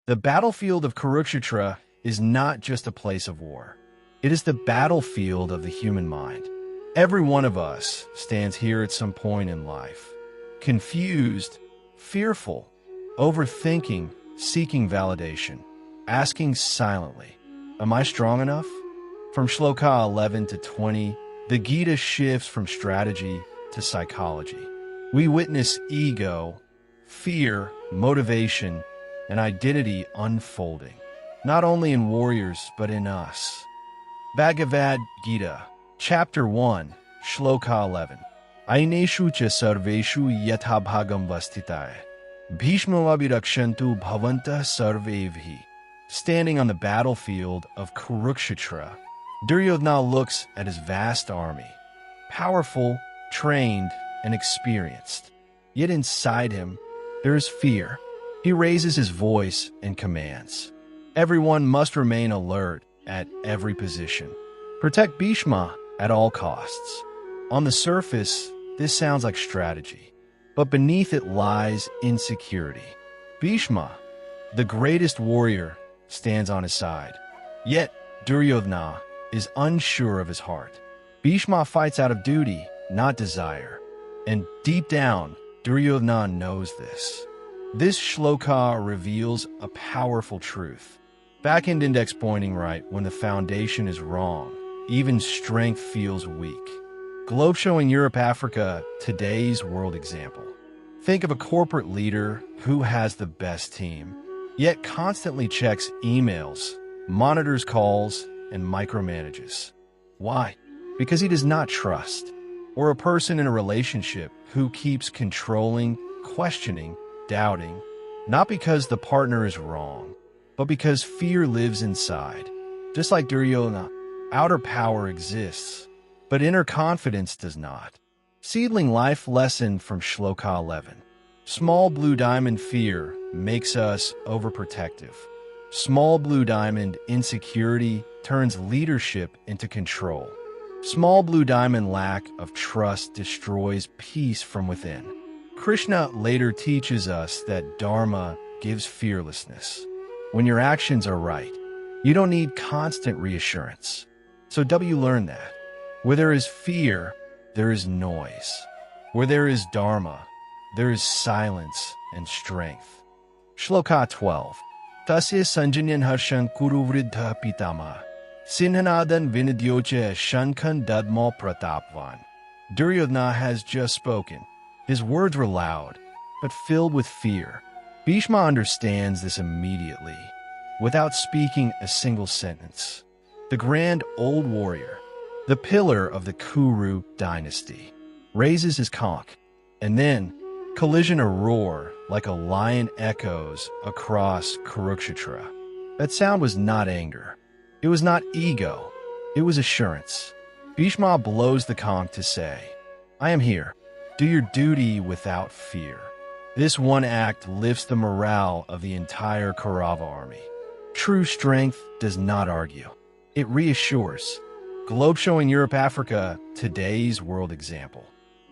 The battlefield of Kurukshetra is not just a place of war. It is the battlefield of the human mind. Every one of us stands here at some point in life, confused, fearful, overthinking, seeking validation, asking silently, "Am I strong enough?" From Shloka 11 to 20, the Gita shifts from strategy to psychology. We witness ego, fear, motivation, and identity unfolding, not only in warriors, but in us. Bhagavad Gita Chapter 1, Shloka 11. Aineshu cha sarveshu yatha bhagam vastitaye. Bhishmavabhirakshantu bhavantah sarvevhi. Standing on the battlefield of Kurukshetra, Duryodhana looks at his vast army, powerful, trained, and experienced. Yet inside him, there is fear. He raises his voice and commands. Everyone must remain alert at every position. Protect Bhishma at all costs. On the surface, this sounds like strategy, but beneath it lies insecurity. Bhishma, the greatest warrior, stands on his side. Yet, Duryodhana is unsure of his heart. Bhishma fights out of duty, not desire. And deep down, Duryodhana knows this. This shloka reveals a powerful truth. Back-end index pointing right when the foundation is wrong. Even strength feels weak. Globe showing Europe, Africa, today's world example. Think of a corporate leader who has the best team, yet constantly checks emails, monitors calls, and micromanages. Why? Because he does not trust. Or a person in a relationship who keeps controlling, questioning, doubting, not because the partner is wrong, but because fear lives inside. Just like Duryodhana, outer power exists, but inner confidence does not. Seedling life lesson from Shloka 11. Small blue diamond fear makes us overprotective. Small blue diamond insecurity turns leadership into control. Small blue diamond lack of trust destroys peace from within. Krishna later teaches us that Dharma gives fearlessness. When your actions are right, you don't need constant reassurance. So W learn that. Where there is fear, there is noise. Where there is Dharma, there is silence and strength. Shloka 12. Tasya sanjanyan harshan kuru vridha pitama. Sinhanadan vinidyocha shankhanad mo pratapvan. Duryodhana has just spoken. His words were loud, but filled with fear. Bhishma understands this immediately, without speaking a single sentence. The grand old warrior, the pillar of the Kuru dynasty, raises his conch, and then collision a roar like a lion echoes across Kurukshetra. That sound was not anger. It was not ego. It was assurance. Bhishma blows the conch to say, "I am here. Do your duty without fear." This one act lifts the morale of the entire Kaurava army. True strength does not argue. It reassures. Globe showing Europe, Africa, today's world example.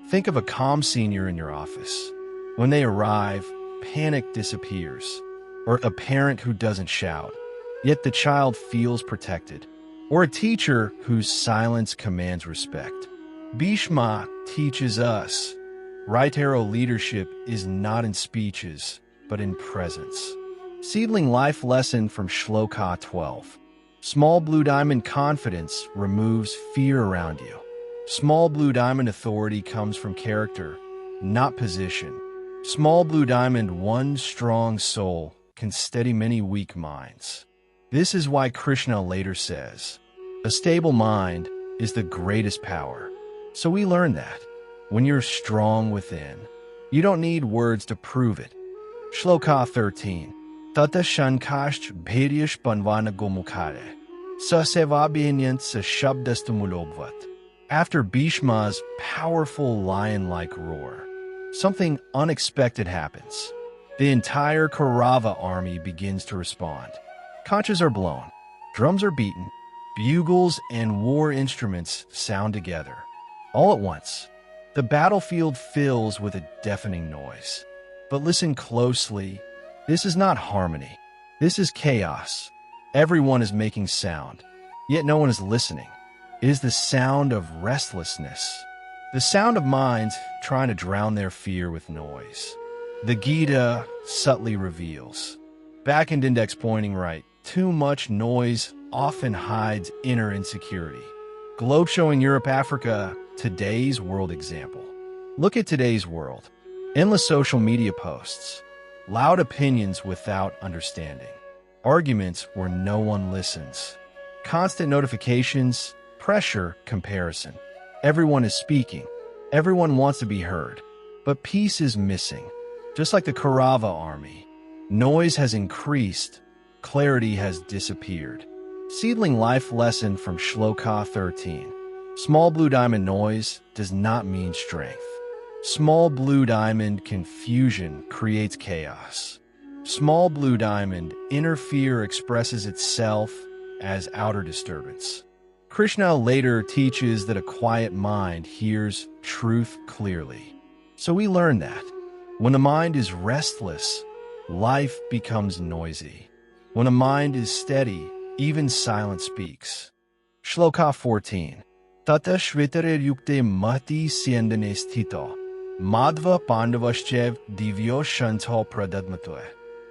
Think of a calm senior in your office. When they arrive, panic disappears. Or a parent who doesn't shout, yet the child feels protected. Or a teacher whose silence commands respect. Bhishma teaches us, right arrow leadership is not in speeches, but in presence. Seedling life lesson from Shloka 12. Small blue diamond confidence removes fear around you. Small blue diamond authority comes from character, not position. Small blue diamond, one strong soul can steady many weak minds. This is why Krishna later says, a stable mind is the greatest power. So we learn that when you're strong within, you don't need words to prove it. Shloka 13. Tata shankhash bhedyash panvana gomukhare. Sasevabhinyant sa shabdastumulobvat. After Bhishma's powerful lion-like roar, something unexpected happens. The entire Kaurava army begins to respond. Conches are blown, drums are beaten, bugles and war instruments sound together. All at once, the battlefield fills with a deafening noise. But listen closely, this is not harmony. This is chaos. Everyone is making sound, yet no one is listening. It is the sound of restlessness, the sound of minds trying to drown their fear with noise. The Gita subtly reveals, back and index pointing right, too much noise often hides inner insecurity. Globe showing Europe, Africa, today's world example. Look at today's world. Endless social media posts, loud opinions without understanding, arguments where no one listens, constant notifications, pressure, comparison. Everyone is speaking. Everyone wants to be heard. But peace is missing. Just like the Kaurava army, noise has increased, clarity has disappeared. Seedling life lesson from Shloka 13. Small blue diamond noise does not mean strength. Small blue diamond confusion creates chaos. Small blue diamond inner fear expresses itself as outer disturbance. Krishna later teaches that a quiet mind hears truth clearly. So we learn that when the mind is restless, life becomes noisy. When a mind is steady, even silence speaks. Shloka 14. Tata shvetare yukte mahti siendane sthito. Madhva pandavaschev divyo shanto pradadmatve.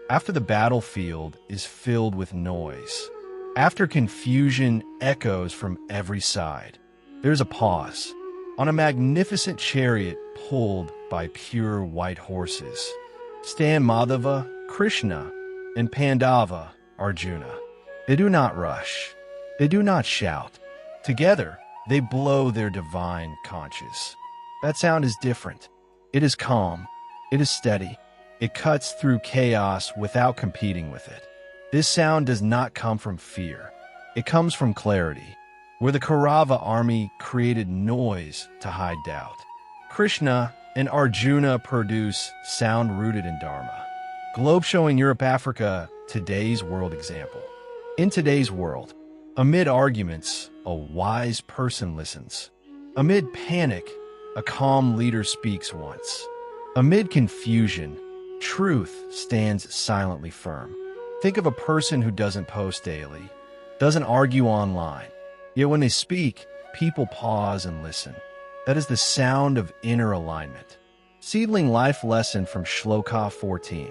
After the battlefield is filled with noise, after confusion echoes from every side, there's a pause. On a magnificent chariot pulled by pure white horses stand Madhava, Krishna, and Pandava, Arjuna. They do not rush. They do not shout. Together, they blow their divine conches. That sound is different. It is calm. It is steady. It cuts through chaos without competing with it. This sound does not come from fear. It comes from clarity. Where the Kaurava army created noise to hide doubt, Krishna and Arjuna produce sound rooted in Dharma. Globe showing Europe, Africa, today's world example. In today's world, amid arguments, a wise person listens. Amid panic, a calm leader speaks once. Amid confusion, truth stands silently firm. Think of a person who doesn't post daily, doesn't argue online, yet when they speak, people pause and listen. That is the sound of inner alignment. Seedling life lesson from Shloka 14.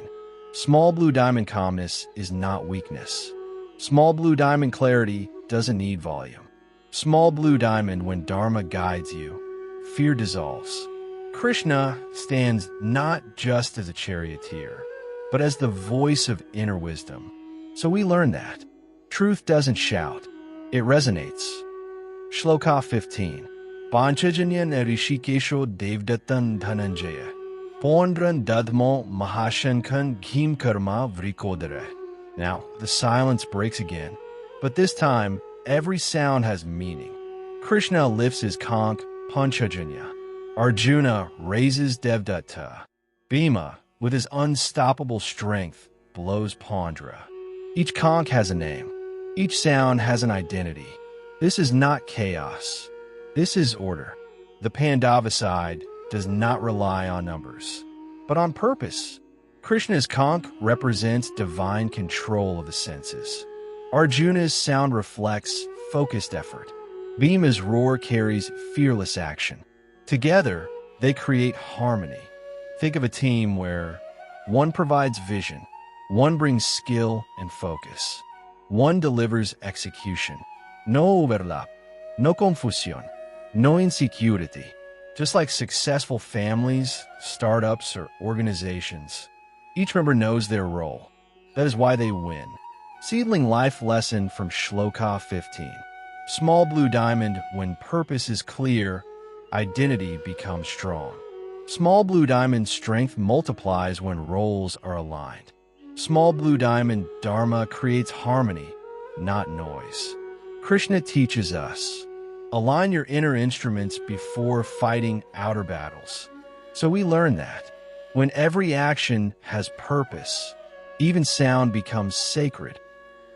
Small blue diamond calmness is not weakness. Small blue diamond clarity doesn't need volume. Small blue diamond, when Dharma guides you, fear dissolves. Krishna stands not just as a charioteer, but as the voice of inner wisdom. So we learn that truth doesn't shout, it resonates. Shloka 15. Panchajanyan Rishikesho Devdatan Dhananjaya. Pondran Dadmo Mahashankhan Ghim Karma Vrikodare. Now, the silence breaks again, but this time, every sound has meaning. Krishna lifts his conch, Panchajanya. Arjuna raises Devdatta. Bhima, with his unstoppable strength, blows Pandra. Each conch has a name. Each sound has an identity. This is not chaos. This is order. The Pandava side does not rely on numbers, but on purpose. Krishna's conch represents divine control of the senses. Arjuna's sound reflects focused effort. Bhima's roar carries fearless action. Together, they create harmony. Think of a team where one provides vision, one brings skill and focus, one delivers execution. No overlap, no confusión, no insecurity. Just like successful families, startups, or organizations, each member knows their role. That is why they win. Seedling life lesson from Shloka 15. Small blue diamond, when purpose is clear, identity becomes strong. Small blue diamond strength multiplies when roles are aligned. Small blue diamond Dharma creates harmony, not noise. Krishna teaches us, align your inner instruments before fighting outer battles. So we learn that when every action has purpose, even sound becomes sacred.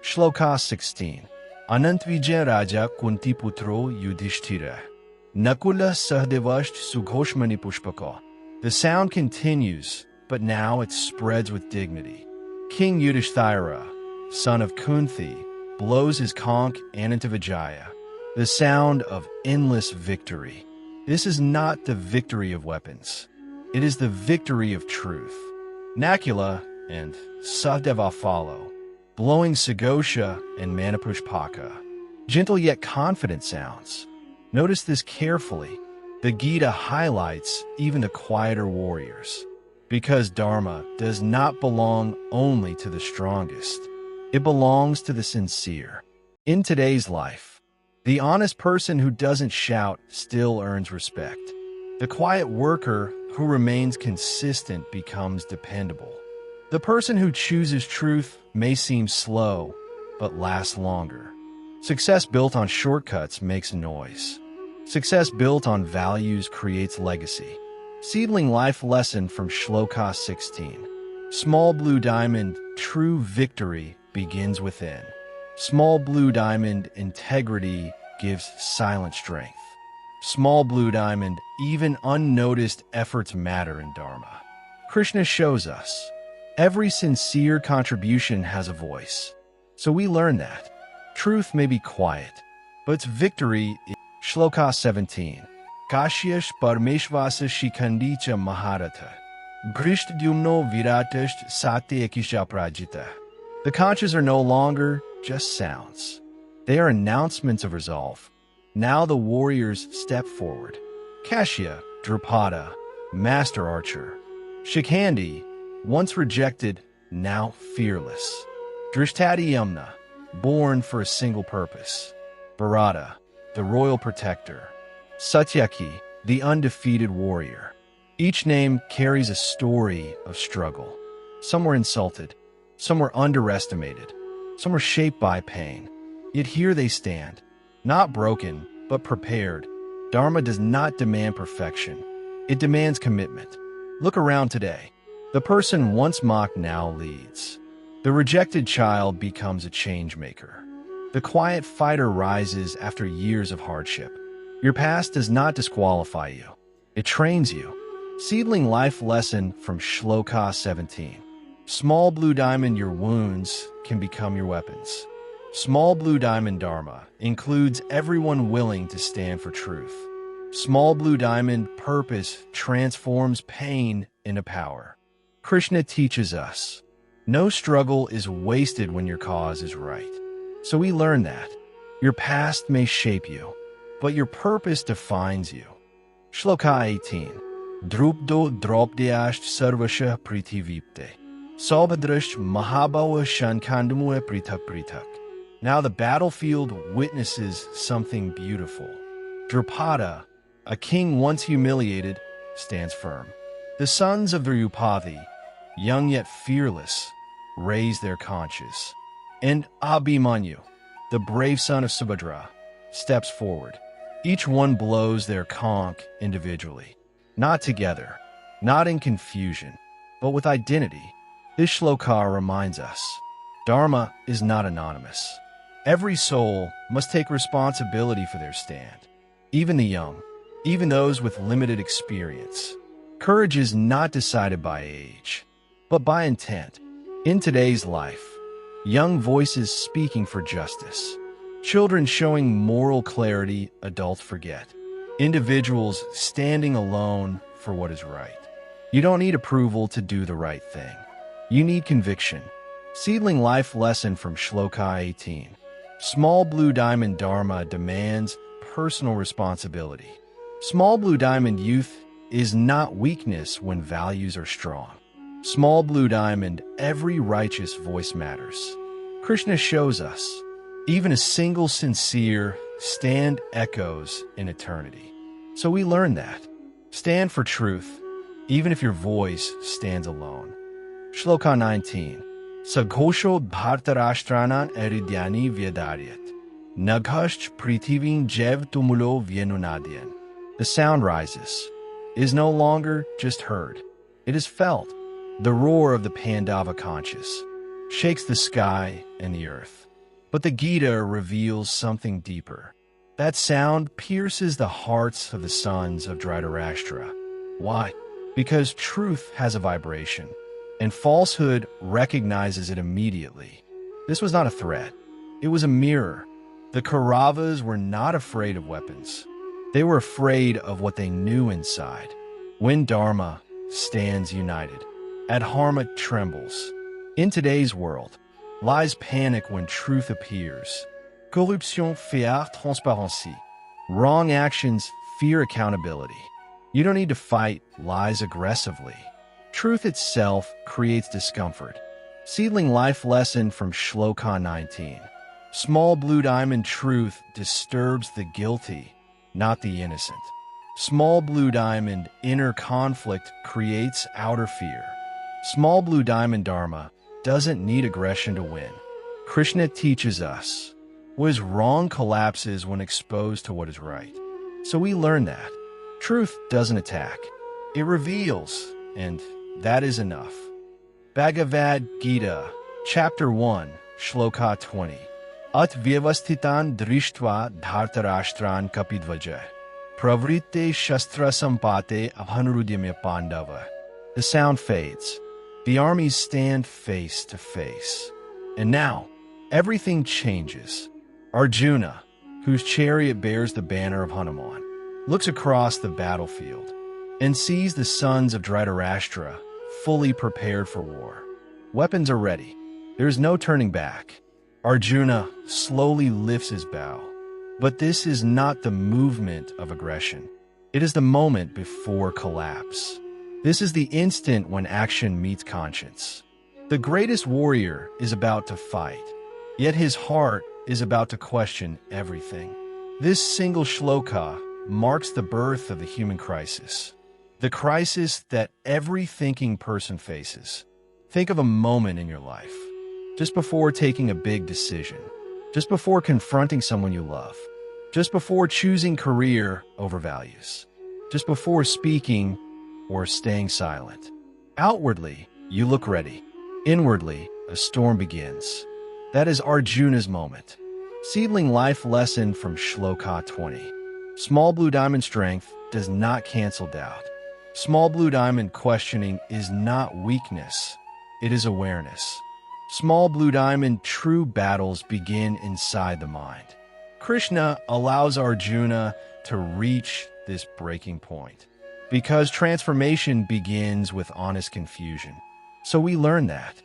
Shloka 16. Anantvijay Raja Kunti Putro Yudhishthira. Nakula Sahadevasht Sughoshmani Pushpaka. The sound continues, but now it spreads with dignity. King Yudhishthira, son of Kunti, blows his conch Anantavijaya, the sound of endless victory. This is not the victory of weapons. It is the victory of truth. Nakula and Sadeva follow, blowing Sagosha and Manapushpaka. Gentle yet confident sounds. Notice this carefully. The Gita highlights even the quieter warriors, because Dharma does not belong only to the strongest. It belongs to the sincere. In today's life, the honest person who doesn't shout still earns respect. The quiet worker who remains consistent becomes dependable. The person who chooses truth may seem slow, but lasts longer. Success built on shortcuts makes noise. Success built on values creates legacy. Seedling life lesson from Shlokas 16. Small blue diamond, true victory begins within. Small blue diamond, integrity gives silent strength. Small blue diamond, even unnoticed efforts matter in Dharma. Krishna shows us every sincere contribution has a voice. So we learn that truth may be quiet, but its victory is Shlokas 17. Kashyash parmeshvasa shikandicha maharata. Brishtdyumno viratasht satyakisha prajita. The conches are no longer just sounds. They are announcements of resolve. Now the warriors step forward. Kashya, Drupada, master archer. Shikhandi, once rejected, now fearless. Drishtadiyumna, born for a single purpose. Bharata, the royal protector. Satyaki, the undefeated warrior. Each name carries a story of struggle. Some were insulted. Some were underestimated. Some were shaped by pain. Yet here they stand, not broken, but prepared. Dharma does not demand perfection. It demands commitment. Look around today. The person once mocked now leads. The rejected child becomes a change maker. The quiet fighter rises after years of hardship. Your past does not disqualify you. It trains you. Seedling life lesson from Shlokas 17. Small blue diamond, your wounds can become your weapons. Small blue diamond Dharma includes everyone willing to stand for truth. Small blue diamond purpose transforms pain into power. Krishna teaches us, no struggle is wasted when your cause is right. So we learn that your past may shape you, but your purpose defines you. Shloka 18. Drupdo dropdyasht sarvasha pritivipte. Saubhadrash mahabhava shankhanad pritak pritak. Now the battlefield witnesses something beautiful. Drupada, a king once humiliated, stands firm. The sons of Duryodhana, young yet fearless, raise their conches. And Abhimanyu, the brave son of Subhadra, steps forward. Each one blows their conch individually, not together, not in confusion, but with identity. This shloka reminds us, Dharma is not anonymous. Every soul must take responsibility for their stand, even the young, even those with limited experience. Courage is not decided by age, but by intent. In today's life, young voices speaking for justice, children showing moral clarity adults forget, individuals standing alone for what is right. You don't need approval to do the right thing. You need conviction. Seedling life lesson from Shloka 18. Small blue diamond Dharma demands personal responsibility. Small blue diamond youth is not weakness when values are strong. Small blue diamond, every righteous voice matters. Krishna shows us, even a single sincere stand echoes in eternity. So we learn that. Stand for truth, even if your voice stands alone. Shloka 19. Saghosho bhartarashtranan eridyani vyedaryat. Naghashch pritivin jev tumulo vyenunadyan. The sound rises, is no longer just heard. It is felt. The roar of the Pandava conches shakes the sky and the earth. But the Gita reveals something deeper. That sound pierces the hearts of the sons of Dhritarashtra. Why? Because truth has a vibration, and falsehood recognizes it immediately. This was not a threat. It was a mirror. The Kauravas were not afraid of weapons. They were afraid of what they knew inside. When Dharma stands united, Adharma trembles. In today's world, lies panic when truth appears. Corruption fear transparency. Wrong actions fear accountability. You don't need to fight lies aggressively. Truth itself creates discomfort. Seedling life lesson from Shloka 19. Small blue diamond truth disturbs the guilty, not the innocent. Small blue diamond inner conflict creates outer fear. Small blue diamond dharma doesn't need aggression to win. Krishna teaches us, what is wrong collapses when exposed to what is right. So we learn that. Truth doesn't attack. It reveals, and that is enough. Bhagavad Gita Chapter 1, Shloka 20. At vyavastitan drishtva dhartarashtran kapidvaja. Pravritte shastra sampate abhanurudyamya pandava. The sound fades. The armies stand face to face. And now, everything changes. Arjuna, whose chariot bears the banner of Hanuman, looks across the battlefield and sees the sons of Dhritarashtra fully prepared for war. Weapons are ready. There is no turning back. Arjuna slowly lifts his bow. But this is not the movement of aggression. It is the moment before collapse. This is the instant when action meets conscience. The greatest warrior is about to fight, yet his heart is about to question everything. This single shloka marks the birth of the human crisis. The crisis that every thinking person faces. Think of a moment in your life, just before taking a big decision, just before confronting someone you love, just before choosing career over values, just before speaking or staying silent. Outwardly, you look ready. Inwardly, a storm begins. That is Arjuna's moment. Seedling life lesson from Shloka 20. Small blue diamond strength does not cancel doubt. Small blue diamond questioning is not weakness. It is awareness. Small blue diamond true battles begin inside the mind. Krishna allows Arjuna to reach this breaking point because transformation begins with honest confusion. So we learn that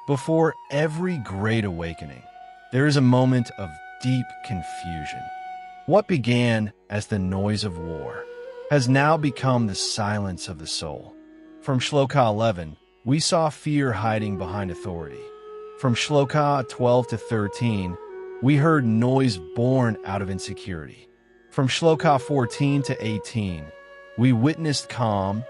before every great awakening, there is a moment of deep confusion. What began as the noise of war has now become the silence of the soul. From Shloka 11, we saw fear hiding behind authority. From Shloka 12 to 13, we heard noise born out of insecurity. From Shloka 14 to 18, we witnessed calm,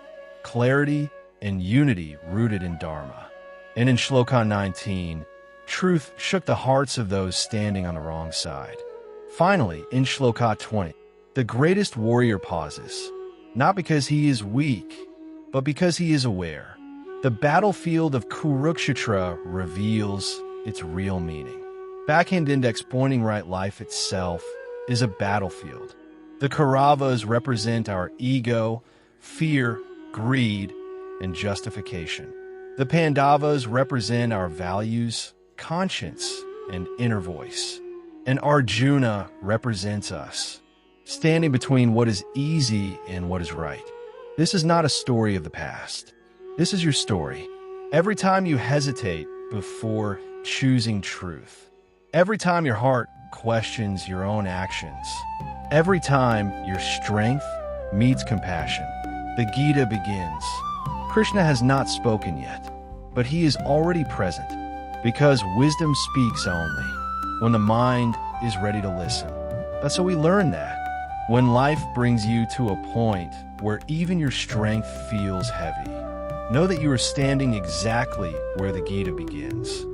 clarity, and unity rooted in Dharma. And in Shloka 19, truth shook the hearts of those standing on the wrong side. Finally, in Shloka 20, the greatest warrior pauses, not because he is weak, but because he is aware. The battlefield of Kurukshetra reveals its real meaning. Backhand index pointing right, life itself is a battlefield. The Kauravas represent our ego, fear, greed, and justification. The Pandavas represent our values, conscience, and inner voice. And Arjuna represents us, standing between what is easy and what is right. This is not a story of the past. This is your story. Every time you hesitate before choosing truth, every time your heart questions your own actions, every time your strength meets compassion, the Gita begins. Krishna has not spoken yet, but he is already present, because wisdom speaks only when the mind is ready to listen. That's how we learn that. When life brings you to a point where even your strength feels heavy, know that you are standing exactly where the Gita begins.